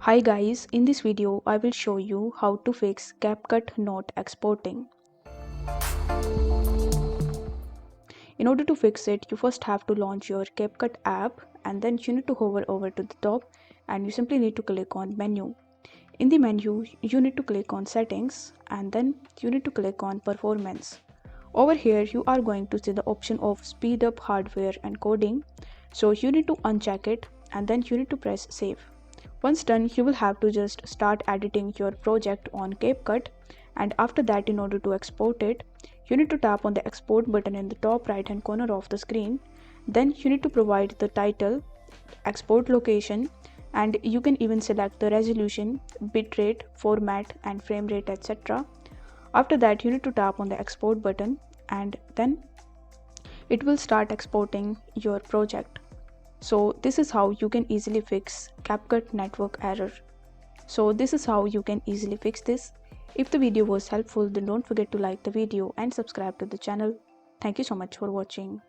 Hi guys, in this video I will show you how to fix CapCut not exporting. In order to fix it, you first have to launch your CapCut app and then you need to hover over to the top and you simply need to click on menu. In the menu, you need to click on settings and then you need to click on performance. Over here you are going to see the option of speed up hardware and coding. So you need to uncheck it and then you need to press save. Once done, you will have to just start editing your project on CapCut, and after that, in order to export it, you need to tap on the export button in the top right hand corner of the screen. Then you need to provide the title, export location, and you can even select the resolution, bitrate, format and frame rate, etc. After that, you need to tap on the export button and then it will start exporting your project. So this is how you can easily fix CapCut network error. So this is how you can easily fix this. If the video was helpful, then don't forget to like the video and subscribe to the channel. Thank you so much for watching.